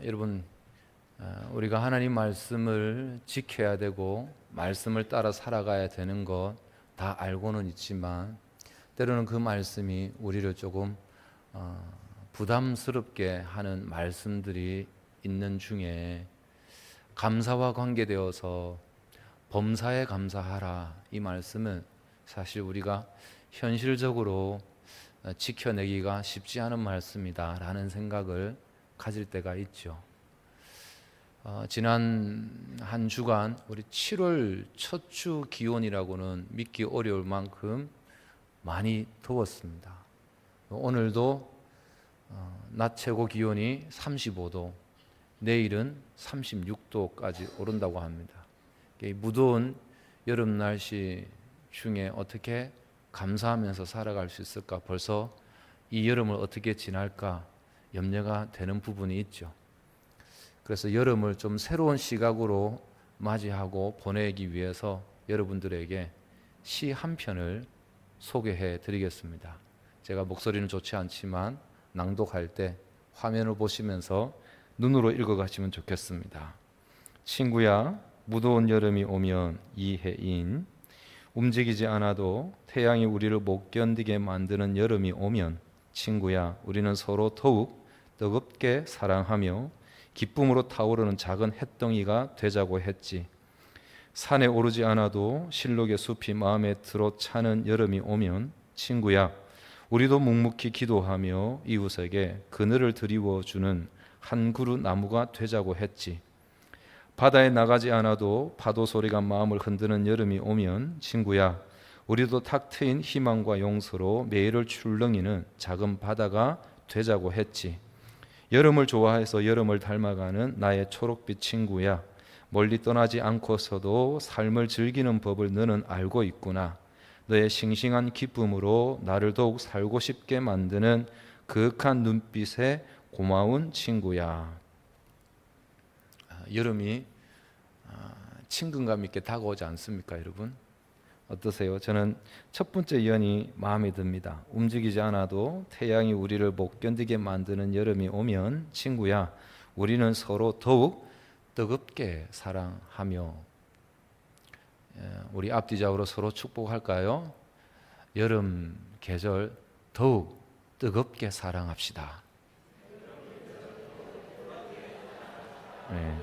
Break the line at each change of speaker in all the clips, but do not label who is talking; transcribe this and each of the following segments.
여러분, 우리가 하나님 말씀을 지켜야 되고 말씀을 따라 살아가야 되는 것 다 알고는 있지만, 때로는 그 말씀이 우리를 조금 부담스럽게 하는 말씀들이 있는 중에, 감사와 관계되어서 범사에 감사하라, 이 말씀은 사실 우리가 현실적으로 지켜내기가 쉽지 않은 말씀이다 라는 생각을 가질 때가 있죠. 지난 한 주간 우리 7월 첫 주 기온이라고는 믿기 어려울 만큼 많이 더웠습니다. 오늘도 낮 최고 기온이 35도, 내일은 36도까지 오른다고 합니다. 무더운 여름 날씨 중에 어떻게 감사하면서 살아갈 수 있을까? 벌써 이 여름을 어떻게 지날까 염려가 되는 부분이 있죠. 그래서 여름을 좀 새로운 시각으로 맞이하고 보내기 위해서 여러분들에게 시 한 편을 소개해 드리겠습니다. 제가 목소리는 좋지 않지만 낭독할 때 화면을 보시면서 눈으로 읽어가시면 좋겠습니다. 친구야, 무더운 여름이 오면 이해인. 움직이지 않아도 태양이 우리를 못 견디게 만드는 여름이 오면 친구야, 우리는 서로 더욱 뜨겁게 사랑하며 기쁨으로 타오르는 작은 햇덩이가 되자고 했지. 산에 오르지 않아도 실록의 숲이 마음에 들어 차는 여름이 오면 친구야, 우리도 묵묵히 기도하며 이웃에게 그늘을 드리워주는 한 그루 나무가 되자고 했지. 바다에 나가지 않아도 파도 소리가 마음을 흔드는 여름이 오면 친구야, 우리도 탁 트인 희망과 용서로 매일을 출렁이는 작은 바다가 되자고 했지. 여름을 좋아해서 여름을 닮아가는 나의 초록빛 친구야, 멀리 떠나지 않고서도 삶을 즐기는 법을 너는 알고 있구나. 너의 싱싱한 기쁨으로 나를 더욱 살고 싶게 만드는 그윽한 눈빛에 고마운 친구야. 여름이 친근감 있게 다가오지 않습니까, 여러분? 어떠세요? 저는 첫 번째 연이 마음에 듭니다. 움직이지 않아도 태양이 우리를 못 견디게 만드는 여름이 오면 친구야, 우리는 서로 더욱 뜨겁게 사랑하며. 우리 앞뒤좌우로 서로 축복할까요? 여름 계절 더욱 뜨겁게 사랑합시다. 네.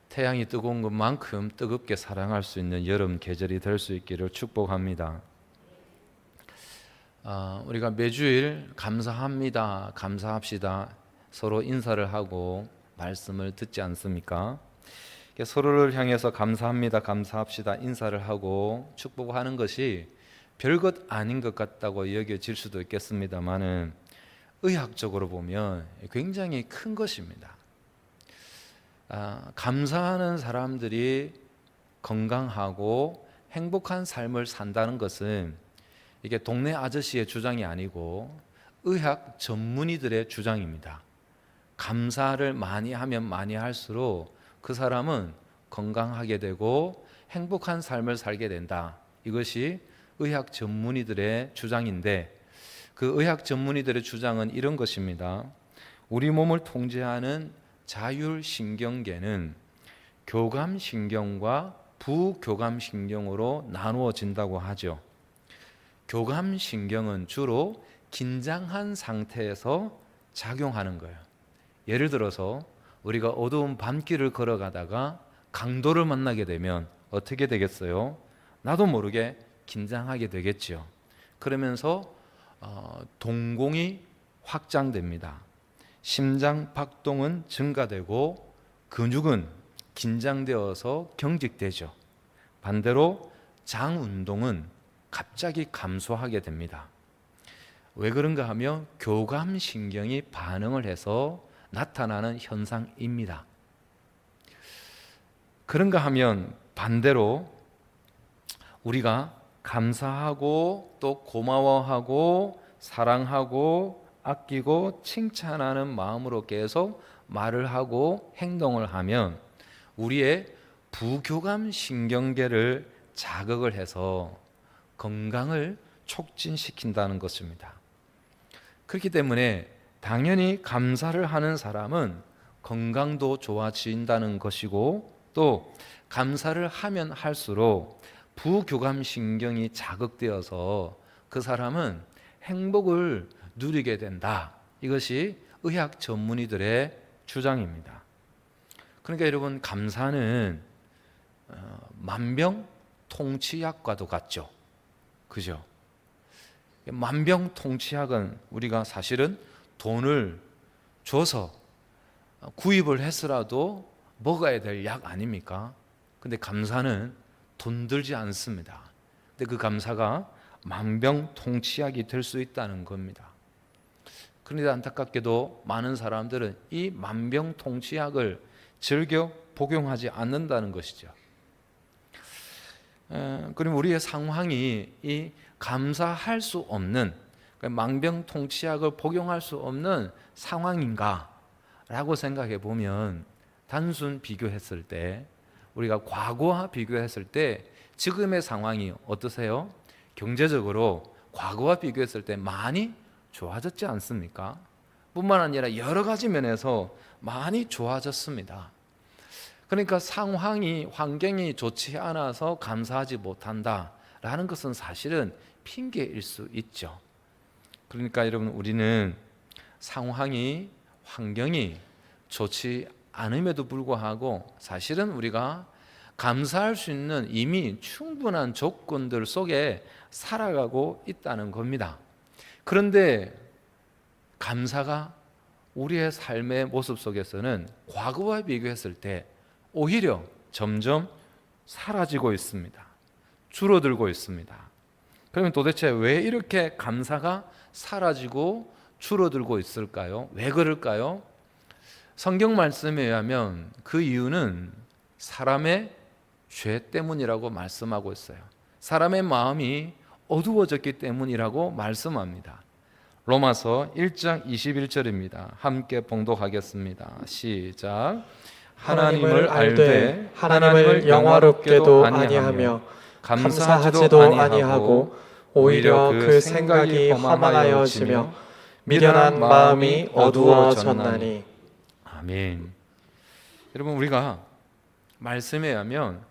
태양이 뜨거운 것만큼 뜨겁게 사랑할 수 있는 여름 계절이 될 수 있기를 축복합니다. 우리가 매주일 감사합니다, 감사합시다 서로 인사를 하고 말씀을 듣지 않습니까? 서로를 향해서 감사합니다, 감사합시다 인사를 하고 축복하는 것이 별것 아닌 것 같다고 여겨질 수도 있겠습니다만은 의학적으로 보면 굉장히 큰 것입니다. 감사하는 사람들이 건강하고 행복한 삶을 산다는 것은 이게 동네 아저씨의 주장이 아니고 의학 전문의들의 주장입니다. 감사를 많이 하면 많이 할수록 그 사람은 건강하게 되고 행복한 삶을 살게 된다. 이것이 의학 전문의들의 주장인데, 그 의학 전문의들의 주장은 이런 것입니다. 우리 몸을 통제하는 자율신경계는 교감신경과 부교감신경으로 나누어진다고 하죠. 교감신경은 주로 긴장한 상태에서 작용하는 거예요. 예를 들어서 우리가 어두운 밤길을 걸어가다가 강도를 만나게 되면 어떻게 되겠어요? 나도 모르게 긴장하게 되겠죠. 그러면서 동공이 확장됩니다. 심장 박동은 증가되고 근육은 긴장되어서 경직되죠. 반대로 장 운동은 갑자기 감소하게 됩니다. 왜 그런가 하면 교감신경이 반응을 해서 나타나는 현상입니다. 그런가 하면 반대로 우리가 감사하고 또 고마워하고 사랑하고 아끼고 칭찬하는 마음으로 계속 말을 하고 행동을 하면 우리의 부교감 신경계를 자극을 해서 건강을 촉진시킨다는 것입니다. 그렇기 때문에 당연히 감사를 하는 사람은 건강도 좋아진다는 것이고, 또 감사를 하면 할수록 부교감 신경이 자극되어서 그 사람은 행복을 누리게 된다. 이것이 의학 전문의들의 주장입니다. 그러니까 여러분, 감사는 만병통치약과도 같죠. 그죠? 만병통치약은 우리가 사실은 돈을 줘서 구입을 했으라도 먹어야 될 약 아닙니까? 근데 감사는 돈 들지 않습니다. 근데 그 감사가 만병통치약이 될 수 있다는 겁니다. 그런데 안타깝게도 많은 사람들은 이 만병통치약을 즐겨 복용하지 않는다는 것이죠. 그럼 우리의 상황이 이 감사할 수 없는, 만병통치약을 복용할 수 없는 상황인가 라고 생각해 보면, 단순 비교했을 때, 우리가 과거와 비교했을 때 지금의 상황이 어떠세요? 경제적으로 과거와 비교했을 때 많이 좋아졌지 않습니까? 뿐만 아니라 여러 가지 면에서 많이 좋아졌습니다. 그러니까 상황이, 환경이 좋지 않아서 감사하지 못한다라는 것은 사실은 핑계일 수 있죠. 그러니까 여러분, 우리는 상황이, 환경이 좋지 않음에도 불구하고 사실은 우리가 감사할 수 있는 이미 충분한 조건들 속에 살아가고 있다는 겁니다. 그런데 감사가 우리의 삶의 모습 속에서는 과거와 비교했을 때 오히려 점점 사라지고 있습니다. 줄어들고 있습니다. 그러면 도대체 왜 이렇게 감사가 사라지고 줄어들고 있을까요? 왜 그럴까요? 성경 말씀에 의하면 그 이유는 사람의 죄 때문이라고 말씀하고 있어요. 사람의 마음이 어두워졌기 때문이라고 말씀합니다. 로마서 1장 21절입니다. 함께 봉독하겠습니다. 시작. 하나님을 알되 하나님을 영화롭게도 아니하며 감사하지도 아니하고 오히려 그 생각이 허망하여지며 미련한 마음이 어두워졌나니. 아멘. 여러분, 우리가 말씀에 의하면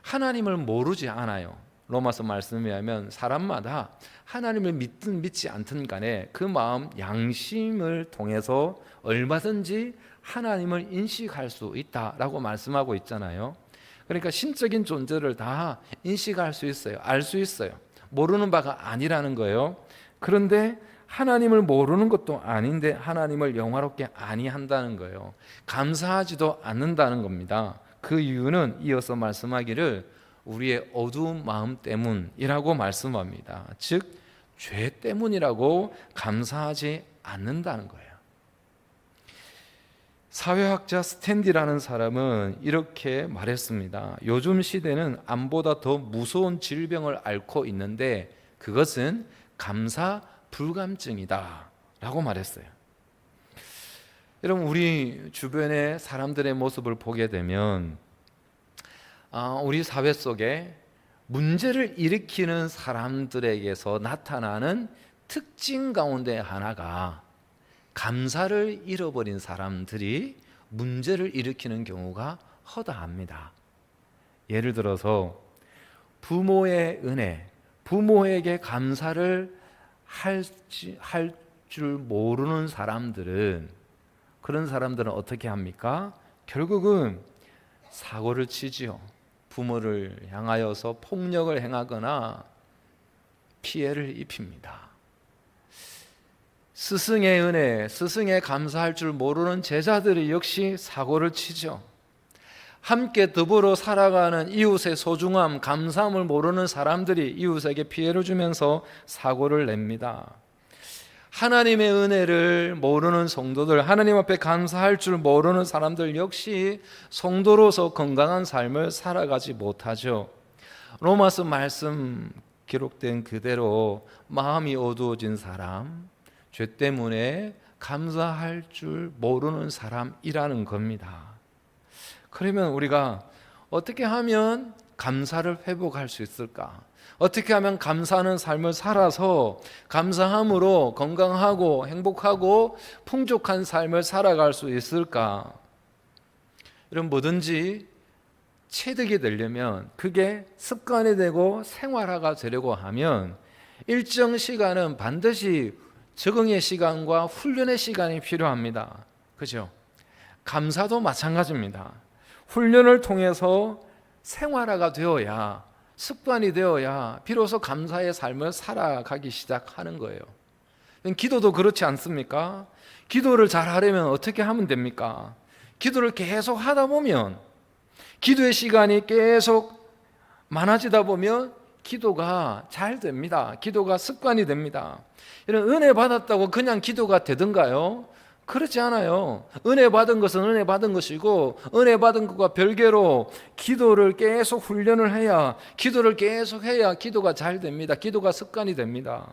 하나님을 모르지 않아요. 로마서 말씀에 의하면 사람마다 하나님을 믿든 믿지 않든 간에 그 마음, 양심을 통해서 얼마든지 하나님을 인식할 수 있다라고 말씀하고 있잖아요. 그러니까 신적인 존재를 다 인식할 수 있어요. 알 수 있어요. 모르는 바가 아니라는 거예요. 그런데 하나님을 모르는 것도 아닌데 하나님을 영화롭게 아니한다는 거예요. 감사하지도 않는다는 겁니다. 그 이유는 이어서 말씀하기를 우리의 어두운 마음 때문이라고 말씀합니다. 즉, 죄 때문이라고 감사하지 않는다는 거예요. 사회학자 스탠디라는 사람은 이렇게 말했습니다. 요즘 시대는 암보다 더 무서운 질병을 앓고 있는데 그것은 감사 불감증이다 라고 말했어요. 여러분, 우리 주변의 사람들의 모습을 보게 되면 우리 사회 속에 문제를 일으키는 사람들에게서 나타나는 특징 가운데 하나가 감사를 잃어버린 사람들이 문제를 일으키는 경우가 허다합니다. 예를 들어서 부모의 은혜, 부모에게 감사를 할 줄 모르는 사람들은, 그런 사람들은 어떻게 합니까? 결국은 사고를 치지요. 부모를 향하여서 폭력을 행하거나 피해를 입힙니다. 스승의 은혜, 스승에 감사할 줄 모르는 제자들이 역시 사고를 치죠. 함께 더불어 살아가는 이웃의 소중함, 감사함을 모르는 사람들이 이웃에게 피해를 주면서 사고를 냅니다. 하나님의 은혜를 모르는 성도들, 하나님 앞에 감사할 줄 모르는 사람들 역시 성도로서 건강한 삶을 살아가지 못하죠. 로마서 말씀 기록된 그대로 마음이 어두워진 사람, 죄 때문에 감사할 줄 모르는 사람이라는 겁니다. 그러면 우리가 어떻게 하면 감사를 회복할 수 있을까? 어떻게 하면 감사하는 삶을 살아서 감사함으로 건강하고 행복하고 풍족한 삶을 살아갈 수 있을까? 이런 뭐든지 체득이 되려면, 그게 습관이 되고 생활화가 되려고 하면 일정 시간은 반드시 적응의 시간과 훈련의 시간이 필요합니다. 그죠? 감사도 마찬가지입니다. 훈련을 통해서 생활화가 되어야, 습관이 되어야 비로소 감사의 삶을 살아가기 시작하는 거예요. 기도도 그렇지 않습니까? 기도를 잘 하려면 어떻게 하면 됩니까? 기도를 계속 하다 보면, 기도의 시간이 계속 많아지다 보면 기도가 잘 됩니다. 기도가 습관이 됩니다. 이런 은혜 받았다고 그냥 기도가 되던가요? 그렇지 않아요. 은혜 받은 것은 은혜 받은 것이고, 은혜 받은 것과 별개로 기도를 계속 훈련을 해야, 기도를 계속 해야 기도가 잘 됩니다. 기도가 습관이 됩니다.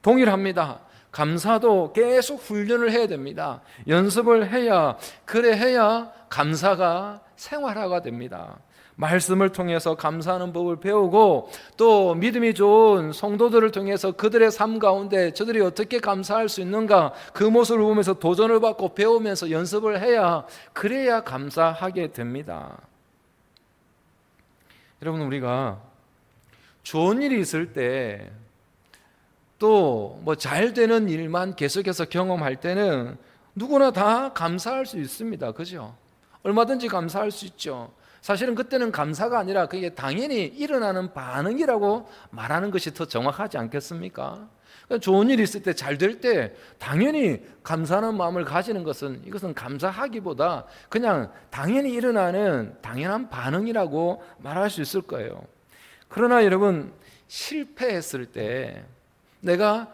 동일합니다. 감사도 계속 훈련을 해야 됩니다. 연습을 해야, 그래 해야 감사가 생활화가 됩니다. 말씀을 통해서 감사하는 법을 배우고, 또 믿음이 좋은 성도들을 통해서 그들의 삶 가운데 저들이 어떻게 감사할 수 있는가, 그 모습을 보면서 도전을 받고 배우면서 연습을 해야, 그래야 감사하게 됩니다. 여러분, 우리가 좋은 일이 있을 때, 또 뭐 잘 되는 일만 계속해서 경험할 때는 누구나 다 감사할 수 있습니다. 그죠? 얼마든지 감사할 수 있죠. 사실은 그때는 감사가 아니라 그게 당연히 일어나는 반응이라고 말하는 것이 더 정확하지 않겠습니까? 좋은 일이 있을 때, 잘 될 때 당연히 감사하는 마음을 가지는 것은, 이것은 감사하기보다 그냥 당연히 일어나는 당연한 반응이라고 말할 수 있을 거예요. 그러나 여러분, 실패했을 때, 내가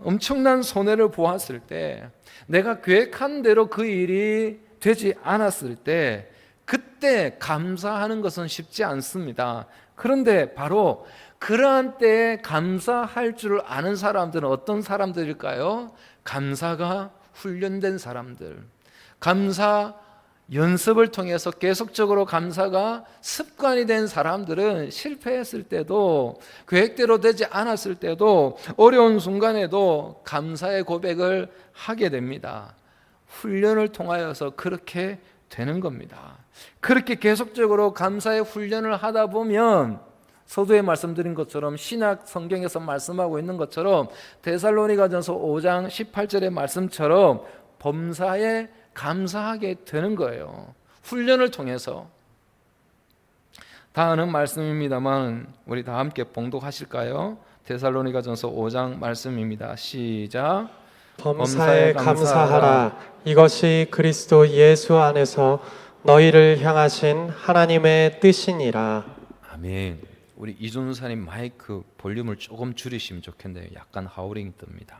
엄청난 손해를 보았을 때, 내가 계획한 대로 그 일이 되지 않았을 때, 그때 감사하는 것은 쉽지 않습니다. 그런데 바로 그러한 때에 감사할 줄 아는 사람들은 어떤 사람들일까요? 감사가 훈련된 사람들, 감사 연습을 통해서 계속적으로 감사가 습관이 된 사람들은 실패했을 때도, 계획대로 되지 않았을 때도, 어려운 순간에도 감사의 고백을 하게 됩니다. 훈련을 통하여서 그렇게 되는 겁니다. 그렇게 계속적으로 감사의 훈련을 하다 보면, 서두에 말씀드린 것처럼, 신약 성경에서 말씀하고 있는 것처럼, 데살로니가전서 5장 18절의 말씀처럼 범사에 감사하게 되는 거예요. 훈련을 통해서. 다 아는 말씀입니다만 우리 다 함께 봉독하실까요? 데살로니가전서 5장 말씀입니다. 시작.
범사에 감사하라. 이것이 그리스도 예수 안에서 너희를 향하신 하나님의 뜻이니라.
아멘. 우리 이준사님 마이크 볼륨을 조금 줄이시면 좋겠네요. 약간 하우링이 뜹니다.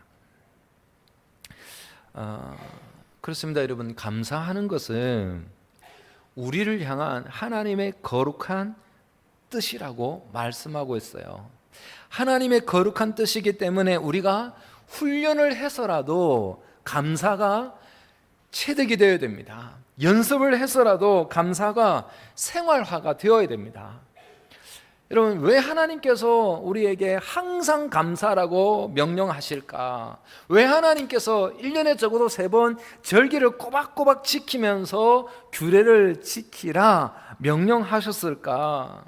그렇습니다. 여러분, 감사하는 것은 우리를 향한 하나님의 거룩한 뜻이라고 말씀하고 있어요. 하나님의 거룩한 뜻이기 때문에 우리가 훈련을 해서라도 감사가 체득이 되어야 됩니다. 연습을 해서라도 감사가 생활화가 되어야 됩니다. 여러분, 왜 하나님께서 우리에게 항상 감사라고 명령하실까? 왜 하나님께서 1년에 적어도 3번 절기를 꼬박꼬박 지키면서 규례를 지키라 명령하셨을까?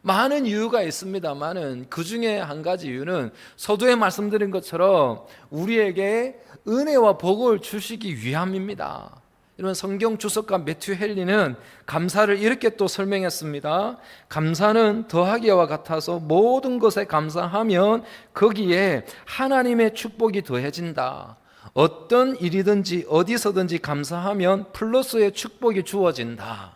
많은 이유가 있습니다만은 그 중에 한 가지 이유는 서두에 말씀드린 것처럼 우리에게 은혜와 복을 주시기 위함입니다. 이런 성경 주석가 매튜 헨리는 감사를 이렇게 또 설명했습니다. 감사는 더하기와 같아서 모든 것에 감사하면 거기에 하나님의 축복이 더해진다. 어떤 일이든지 어디서든지 감사하면 플러스의 축복이 주어진다.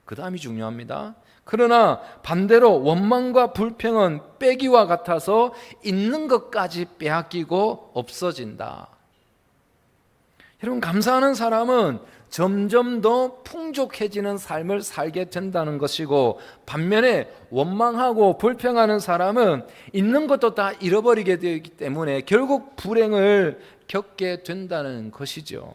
그 다음이 중요합니다. 그러나 반대로 원망과 불평은 빼기와 같아서 있는 것까지 빼앗기고 없어진다. 여러분, 감사하는 사람은 점점 더 풍족해지는 삶을 살게 된다는 것이고, 반면에 원망하고 불평하는 사람은 있는 것도 다 잃어버리게 되기 때문에 결국 불행을 겪게 된다는 것이죠.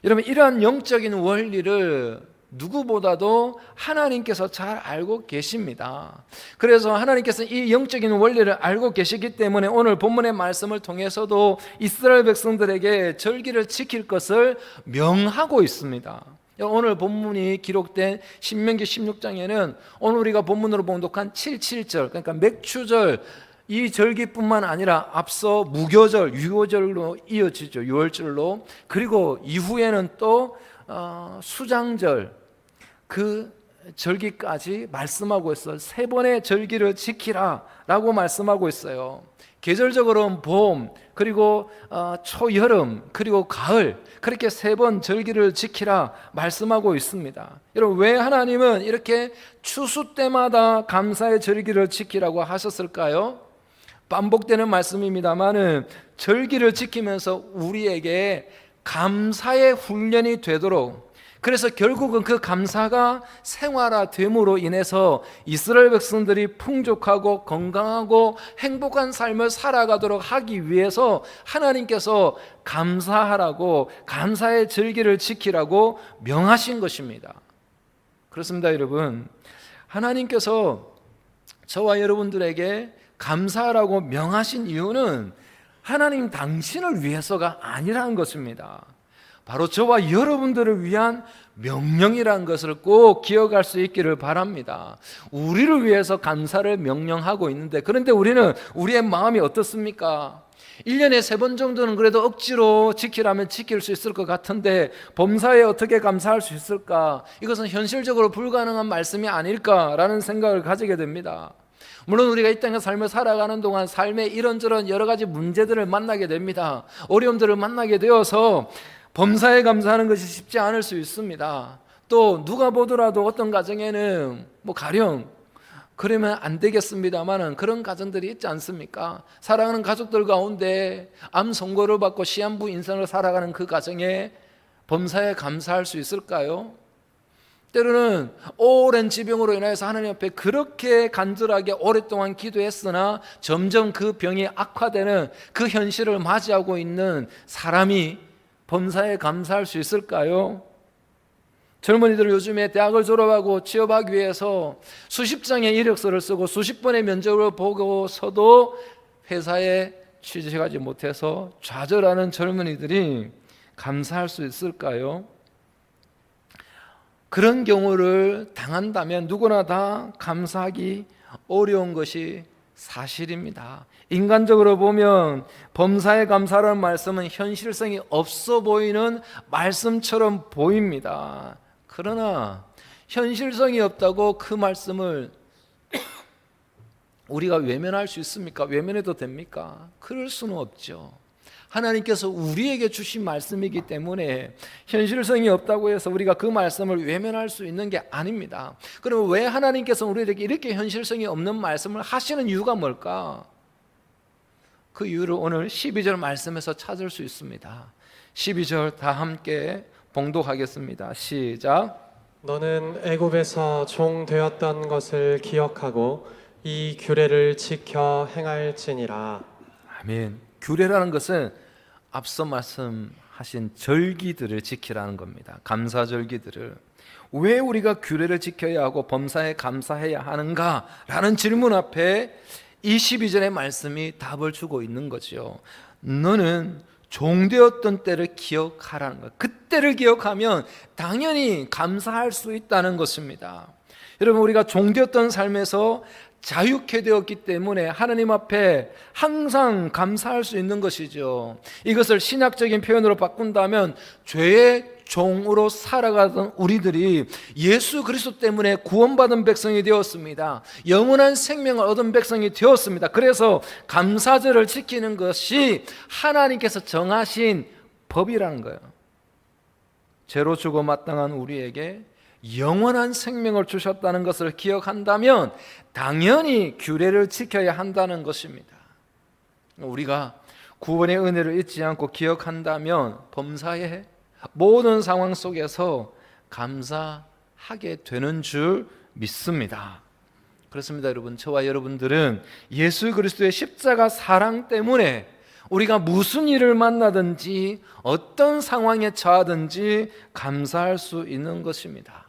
여러분, 이러한 영적인 원리를 누구보다도 하나님께서 잘 알고 계십니다. 그래서 하나님께서 이 영적인 원리를 알고 계시기 때문에 오늘 본문의 말씀을 통해서도 이스라엘 백성들에게 절기를 지킬 것을 명하고 있습니다. 오늘 본문이 기록된 신명기 16장에는 오늘 우리가 본문으로 봉독한 77절, 그러니까 맥추절, 이 절기뿐만 아니라 앞서 무교절, 유교절로 이어지죠. 6월절로. 그리고 이후에는 또 수장절, 그 절기까지 말씀하고 있어요. 3번의 절기를 지키라 라고 말씀하고 있어요. 계절적으로는 봄, 그리고 초여름, 그리고 가을, 그렇게 3번 절기를 지키라 말씀하고 있습니다. 여러분, 왜 하나님은 이렇게 추수 때마다 감사의 절기를 지키라고 하셨을까요? 반복되는 말씀입니다만은 절기를 지키면서 우리에게 감사의 훈련이 되도록, 그래서 결국은 그 감사가 생활화됨으로 인해서 이스라엘 백성들이 풍족하고 건강하고 행복한 삶을 살아가도록 하기 위해서 하나님께서 감사하라고, 감사의 절기를 지키라고 명하신 것입니다. 그렇습니다, 여러분. 하나님께서 저와 여러분들에게 감사하라고 명하신 이유는 하나님 당신을 위해서가 아니라는 것입니다. 바로 저와 여러분들을 위한 명령이라는 것을 꼭 기억할 수 있기를 바랍니다. 우리를 위해서 감사를 명령하고 있는데, 그런데 우리는 우리의 마음이 어떻습니까? 1년에 3번 정도는 그래도 억지로 지키라면 지킬 수 있을 것 같은데 범사에 어떻게 감사할 수 있을까? 이것은 현실적으로 불가능한 말씀이 아닐까라는 생각을 가지게 됩니다. 물론 우리가 이 땅의 삶을 살아가는 동안 삶에 이런저런 여러 가지 문제들을 만나게 됩니다. 어려움들을 만나게 되어서 범사에 감사하는 것이 쉽지 않을 수 있습니다. 또 누가 보더라도 어떤 가정에는 가령 그러면 안 되겠습니다만은 그런 가정들이 있지 않습니까? 사랑하는 가족들 가운데 암 선고를 받고 시한부 인생을 살아가는 그 가정에 범사에 감사할 수 있을까요? 때로는 오랜 지병으로 인해서 하나님 앞에 그렇게 간절하게 오랫동안 기도했으나 점점 그 병이 악화되는 그 현실을 맞이하고 있는 사람이 범사에 감사할 수 있을까요? 젊은이들 요즘에 대학을 졸업하고 취업하기 위해서 수십 장의 이력서를 쓰고 수십 번의 면접을 보고서도 회사에 취직하지 못해서 좌절하는 젊은이들이 감사할 수 있을까요? 그런 경우를 당한다면 누구나 다 감사하기 어려운 것이 사실입니다. 인간적으로 보면 범사에 감사라는 말씀은 현실성이 없어 보이는 말씀처럼 보입니다. 그러나 현실성이 없다고 그 말씀을 우리가 외면할 수 있습니까? 외면해도 됩니까? 그럴 수는 없죠. 하나님께서 우리에게 주신 말씀이기 때문에 현실성이 없다고 해서 우리가 그 말씀을 외면할 수 있는 게 아닙니다. 그럼 왜 하나님께서 우리에게 이렇게 현실성이 없는 말씀을 하시는 이유가 뭘까? 그 이유를 오늘 12절 말씀에서 찾을 수 있습니다. 12절 다 함께 봉독하겠습니다. 시작.
너는 애굽에서 종 되었던 것을 기억하고 이 규례를 지켜 행할지니라.
아멘. 규례라는 것은 앞서 말씀하신 절기들을 지키라는 겁니다. 감사절기들을. 왜 우리가 규례를 지켜야 하고 범사에 감사해야 하는가라는 질문 앞에 이 12절의 말씀이 답을 주고 있는 거죠. 너는 종되었던 때를 기억하라는 거예요. 그때를 기억하면 당연히 감사할 수 있다는 것입니다. 여러분, 우리가 종되었던 삶에서 자유케 되었기 때문에 하나님 앞에 항상 감사할 수 있는 것이죠. 이것을 신학적인 표현으로 바꾼다면 죄의 종으로 살아가던 우리들이 예수 그리스도 때문에 구원받은 백성이 되었습니다. 영원한 생명을 얻은 백성이 되었습니다. 그래서 감사절을 지키는 것이 하나님께서 정하신 법이라는 거예요. 죄로 죽어 마땅한 우리에게 영원한 생명을 주셨다는 것을 기억한다면 당연히 규례를 지켜야 한다는 것입니다. 우리가 구원의 은혜를 잊지 않고 기억한다면 범사의 모든 상황 속에서 감사하게 되는 줄 믿습니다. 그렇습니다, 여러분. 저와 여러분들은 예수 그리스도의 십자가 사랑 때문에 우리가 무슨 일을 만나든지 어떤 상황에 처하든지 감사할 수 있는 것입니다.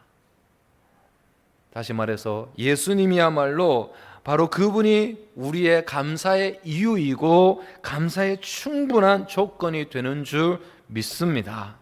다시 말해서 예수님이야말로 바로 그분이 우리의 감사의 이유이고 감사의 충분한 조건이 되는 줄 믿습니다.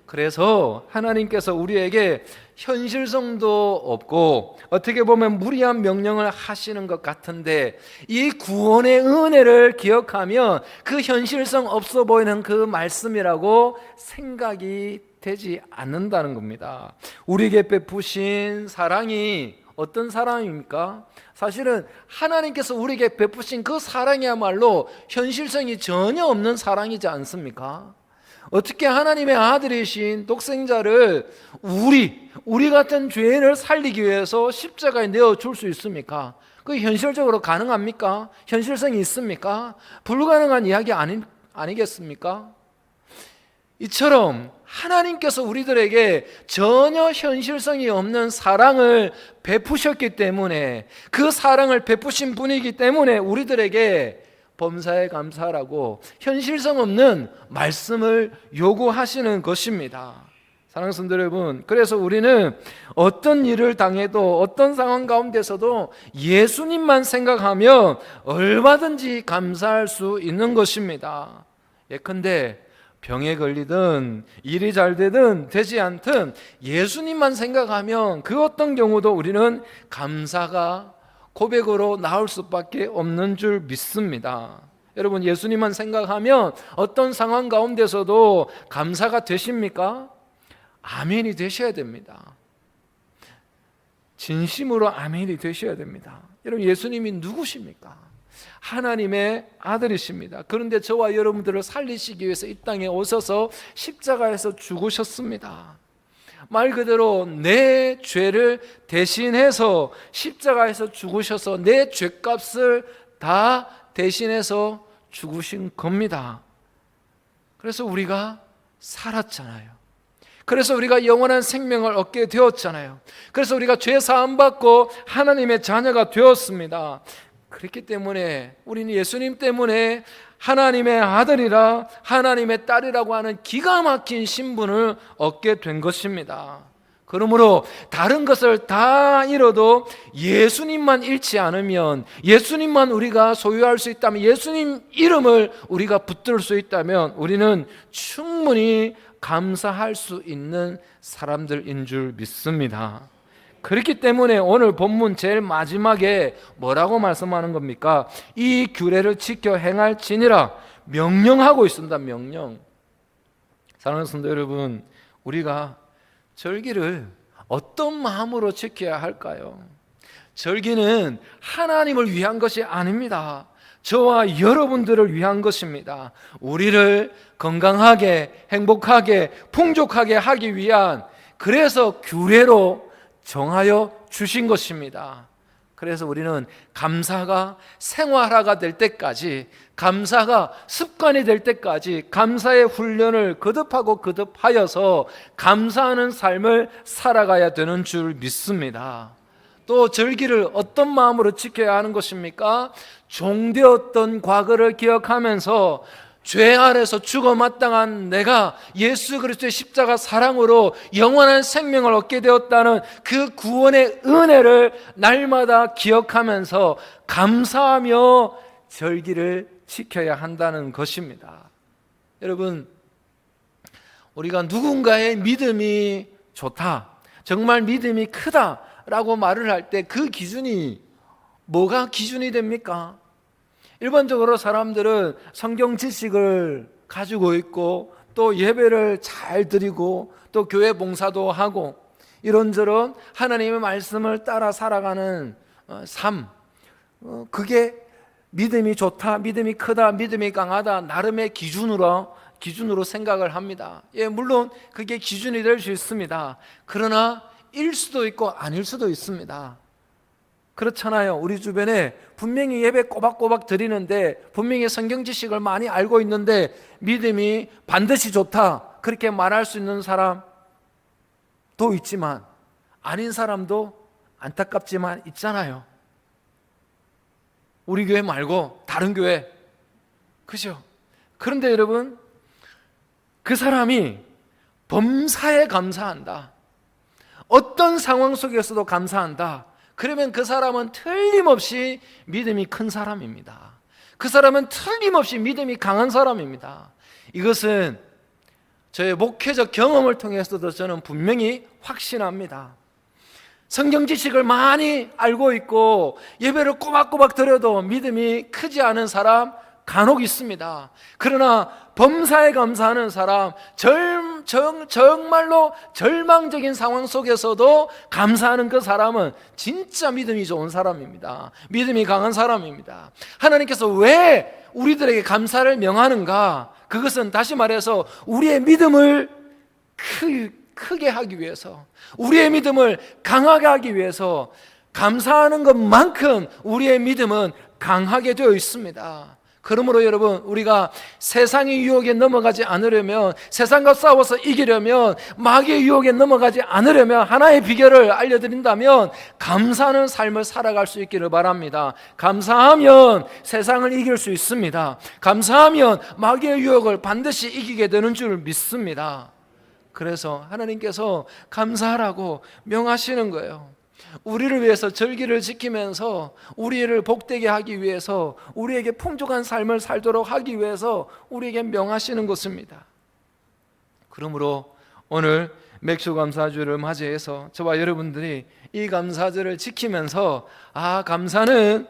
그래서 하나님께서 우리에게 현실성도 없고 어떻게 보면 무리한 명령을 하시는 것 같은데 이 구원의 은혜를 기억하면 그 현실성 없어 보이는 그 말씀이라고 생각이 되지 않는다는 겁니다. 우리에게 베푸신 사랑이 어떤 사랑입니까? 사실은 하나님께서 우리에게 베푸신 그 사랑이야말로 현실성이 전혀 없는 사랑이지 않습니까? 어떻게 하나님의 아들이신 독생자를 우리 같은 죄인을 살리기 위해서 십자가에 내어줄 수 있습니까? 그게 현실적으로 가능합니까? 현실성이 있습니까? 불가능한 이야기 아니겠습니까? 이처럼 하나님께서 우리들에게 전혀 현실성이 없는 사랑을 베푸셨기 때문에 그 사랑을 베푸신 분이기 때문에 우리들에게 범사에 감사라고 현실성 없는 말씀을 요구하시는 것입니다. 사랑하는 성도 여러분, 그래서 우리는 어떤 일을 당해도 어떤 상황 가운데서도 예수님만 생각하면 얼마든지 감사할 수 있는 것입니다. 예컨대 병에 걸리든 일이 잘 되든 되지 않든 예수님만 생각하면 그 어떤 경우도 우리는 감사가 고백으로 나올 수밖에 없는 줄 믿습니다. 여러분, 예수님만 생각하면 어떤 상황 가운데서도 감사가 되십니까? 아멘이 되셔야 됩니다. 진심으로 아멘이 되셔야 됩니다. 여러분, 예수님이 누구십니까? 하나님의 아들이십니다. 그런데 저와 여러분들을 살리시기 위해서 이 땅에 오셔서 십자가에서 죽으셨습니다. 말 그대로 내 죄를 대신해서 십자가에서 죽으셔서 내 죄값을 다 대신해서 죽으신 겁니다. 그래서 우리가 살았잖아요. 그래서 우리가 영원한 생명을 얻게 되었잖아요. 그래서 우리가 죄 사함 받고 하나님의 자녀가 되었습니다. 그렇기 때문에 우리는 예수님 때문에 하나님의 아들이라 하나님의 딸이라고 하는 기가 막힌 신분을 얻게 된 것입니다. 그러므로 다른 것을 다 잃어도 예수님만 잃지 않으면, 예수님만 우리가 소유할 수 있다면, 예수님 이름을 우리가 붙들 수 있다면 우리는 충분히 감사할 수 있는 사람들인 줄 믿습니다. 그렇기 때문에 오늘 본문 제일 마지막에 뭐라고 말씀하는 겁니까? 이 규례를 지켜 행할지니라 명령하고 있습니다. 명령. 사랑하는 성도 여러분, 우리가 절기를 어떤 마음으로 지켜야 할까요? 절기는 하나님을 위한 것이 아닙니다. 저와 여러분들을 위한 것입니다. 우리를 건강하게, 행복하게, 풍족하게 하기 위한, 그래서 규례로 정하여 주신 것입니다. 그래서 우리는 감사가 생활화가 될 때까지, 감사가 습관이 될 때까지 감사의 훈련을 거듭하여서 감사하는 삶을 살아가야 되는 줄 믿습니다. 또 절기를 어떤 마음으로 지켜야 하는 것입니까? 종되었던 과거를 기억하면서 죄 아래서 죽어 마땅한 내가 예수 그리스도의 십자가 사랑으로 영원한 생명을 얻게 되었다는 그 구원의 은혜를 날마다 기억하면서 감사하며 절기를 지켜야 한다는 것입니다. 여러분, 우리가 누군가의 믿음이 좋다, 정말 믿음이 크다라고 말을 할 때 그 기준이 뭐가 기준이 됩니까? 일반적으로 사람들은 성경 지식을 가지고 있고 또 예배를 잘 드리고 또 교회 봉사도 하고 이런저런 하나님의 말씀을 따라 살아가는 삶, 그게 믿음이 좋다, 믿음이 크다, 믿음이 강하다 나름의 기준으로 생각을 합니다. 예, 물론 그게 기준이 될 수 있습니다. 그러나 일 수도 있고 아닐 수도 있습니다. 그렇잖아요. 우리 주변에 분명히 예배 꼬박꼬박 드리는데, 분명히 성경 지식을 많이 알고 있는데 믿음이 반드시 좋다 그렇게 말할 수 있는 사람도 있지만 아닌 사람도 안타깝지만 있잖아요. 우리 교회 말고 다른 교회, 그죠? 그런데 여러분, 그 사람이 범사에 감사한다, 어떤 상황 속에서도 감사한다. 그러면 그 사람은 틀림없이 믿음이 큰 사람입니다. 그 사람은 틀림없이 믿음이 강한 사람입니다. 이것은 저의 목회적 경험을 통해서도 저는 분명히 확신합니다. 성경 지식을 많이 알고 있고 예배를 꼬박꼬박 드려도 믿음이 크지 않은 사람 간혹 있습니다. 그러나 범사에 감사하는 사람, 정말로 절망적인 상황 속에서도 감사하는 그 사람은 진짜 믿음이 좋은 사람입니다. 믿음이 강한 사람입니다. 하나님께서 왜 우리들에게 감사를 명하는가? 그것은 다시 말해서 우리의 믿음을 크게 하기 위해서, 우리의 믿음을 강하게 하기 위해서 감사하는 것만큼 우리의 믿음은 강하게 되어 있습니다. 그러므로 여러분, 우리가 세상의 유혹에 넘어가지 않으려면, 세상과 싸워서 이기려면, 마귀의 유혹에 넘어가지 않으려면 하나의 비결을 알려드린다면 감사하는 삶을 살아갈 수 있기를 바랍니다. 감사하면 세상을 이길 수 있습니다. 감사하면 마귀의 유혹을 반드시 이기게 되는 줄 믿습니다. 그래서 하나님께서 감사하라고 명하시는 거예요. 우리를 위해서 절기를 지키면서 우리를 복되게 하기 위해서, 우리에게 풍족한 삶을 살도록 하기 위해서 우리에게 명하시는 것입니다. 그러므로 오늘 맥주감사주를 맞이해서 저와 여러분들이 이 감사주를 지키면서 감사는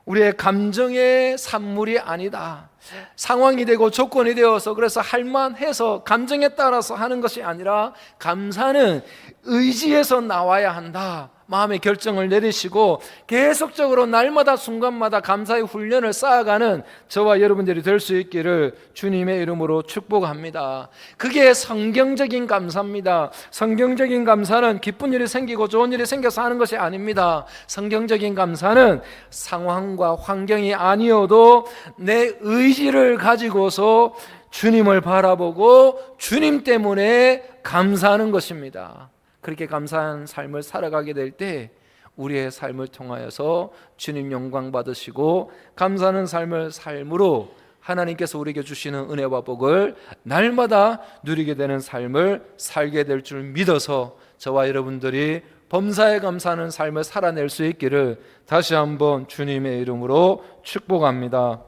우리의 감정의 산물이 아니다. 상황이 되고 조건이 되어서 그래서 할만해서 감정에 따라서 하는 것이 아니라 감사는 의지에서 나와야 한다. 마음의 결정을 내리시고 계속적으로 날마다 순간마다 감사의 훈련을 쌓아가는 저와 여러분들이 될 수 있기를 주님의 이름으로 축복합니다. 그게 성경적인 감사입니다. 성경적인 감사는 기쁜 일이 생기고 좋은 일이 생겨서 하는 것이 아닙니다. 성경적인 감사는 상황과 환경이 아니어도 내 의지를 가지고서 주님을 바라보고 주님 때문에 감사하는 것입니다. 그렇게 감사한 삶을 살아가게 될 때 우리의 삶을 통하여서 주님 영광 받으시고 감사하는 삶을 삶으로 하나님께서 우리에게 주시는 은혜와 복을 날마다 누리게 되는 삶을 살게 될 줄 믿어서 저와 여러분들이 범사에 감사하는 삶을 살아낼 수 있기를 다시 한번 주님의 이름으로 축복합니다.